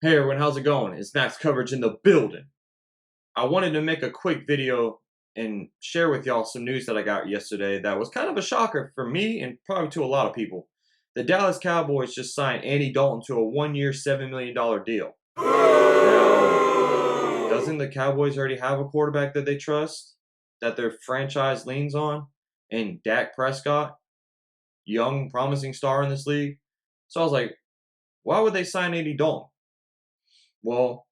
Hey everyone, how's it going? It's Max Coverage in the building. I wanted to make a quick video and share with y'all some news that I got yesterday that was kind of a shocker for me and probably to a lot of people. The Dallas Cowboys just signed Andy Dalton to a 1-year, $7 million deal. Now, doesn't the Cowboys already have a quarterback that they trust, that their franchise leans on, and Dak Prescott, young, promising star in this league? So I was like, why would they sign Andy Dalton? Well,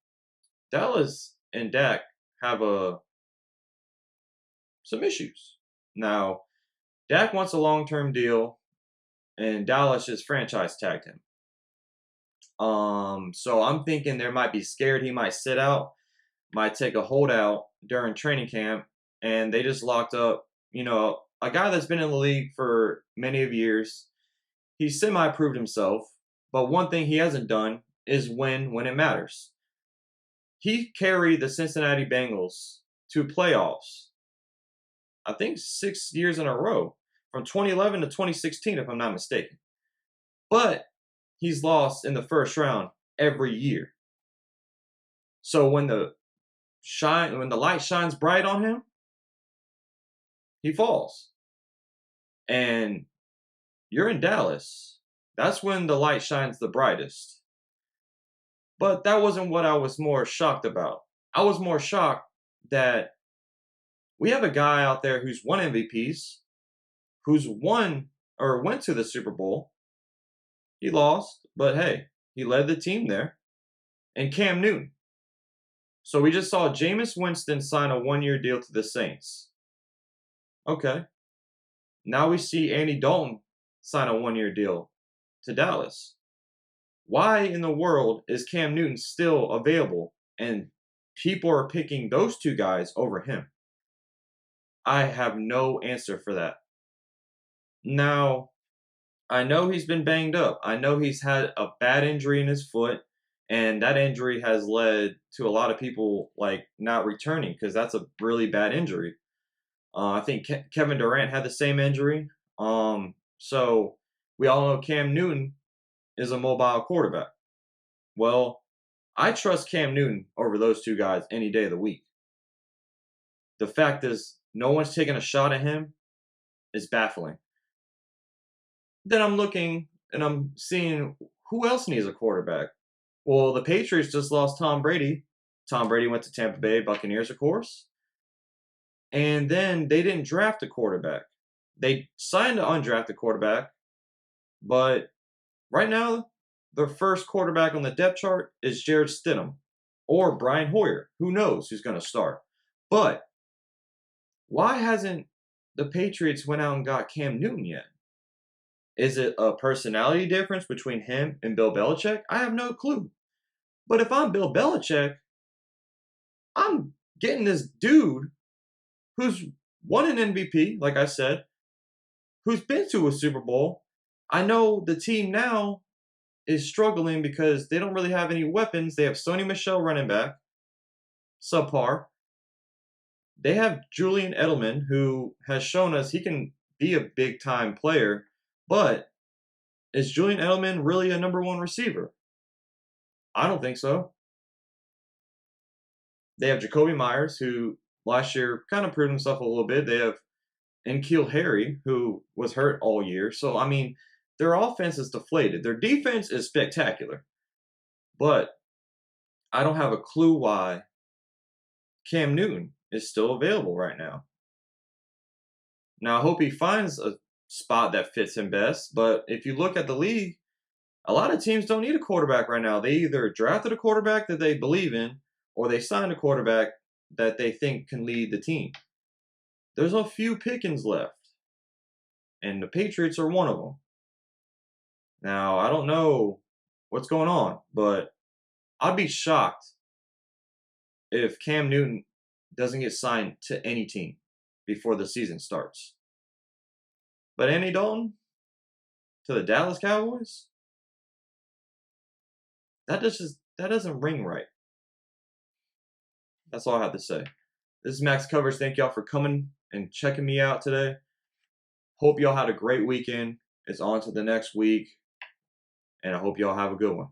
Dallas and Dak have some issues. Now, Dak wants a long-term deal, and Dallas just franchise tagged him. So I'm thinking they might be scared he might sit out, might take a holdout during training camp, and they just locked up, a guy that's been in the league for many of years. He's semi-proved himself, but one thing he hasn't done is win when it matters. He carried the Cincinnati Bengals to playoffs, I think 6 years in a row, from 2011 to 2016, if I'm not mistaken. But he's lost in the first round every year. So when the light shines bright on him, he falls. And you're in Dallas. That's when the light shines the brightest. But that wasn't what I was more shocked about. I was more shocked that we have a guy out there who's won MVPs, who's won or went to the Super Bowl. He lost, but hey, he led the team there. And Cam Newton. So we just saw Jameis Winston sign a 1-year deal to the Saints. Okay. Now we see Andy Dalton sign a 1-year deal to Dallas. Why in the world is Cam Newton still available and people are picking those two guys over him? I have no answer for that. Now, I know he's been banged up. I know he's had a bad injury in his foot, and that injury has led to a lot of people not returning because that's a really bad injury. I think Kevin Durant had the same injury. So we all know Cam Newton is a mobile quarterback. Well, I trust Cam Newton over those two guys any day of the week. The fact is, no one's taking a shot at him is baffling. Then I'm looking and I'm seeing who else needs a quarterback. Well, the Patriots just lost Tom Brady. Tom Brady went to Tampa Bay Buccaneers, of course. And then they didn't draft a quarterback. They signed an undrafted quarterback, but right now, their first quarterback on the depth chart is Jared Stidham or Brian Hoyer. Who knows who's going to start? But why hasn't the Patriots went out and got Cam Newton yet? Is it a personality difference between him and Bill Belichick? I have no clue. But if I'm Bill Belichick, I'm getting this dude who's won an MVP, like I said, who's been to a Super Bowl. I know the team now is struggling because they don't really have any weapons. They have Sony Michel running back, subpar. They have Julian Edelman, who has shown us he can be a big-time player, but is Julian Edelman really a number one receiver? I don't think so. They have Jacoby Myers, who last year kind of proved himself a little bit. They have N'Keal Harry, who was hurt all year. So, I mean, their offense is deflated. Their defense is spectacular. But I don't have a clue why Cam Newton is still available right now. Now, I hope he finds a spot that fits him best. But if you look at the league, a lot of teams don't need a quarterback right now. They either drafted a quarterback that they believe in, or they signed a quarterback that they think can lead the team. There's a few pickings left, and the Patriots are one of them. Now, I don't know what's going on, but I'd be shocked if Cam Newton doesn't get signed to any team before the season starts. But Andy Dalton to the Dallas Cowboys? That doesn't ring right. That's all I have to say. This is Max Covers. Thank y'all for coming and checking me out today. Hope y'all had a great weekend. It's on to the next week. And I hope y'all have a good one.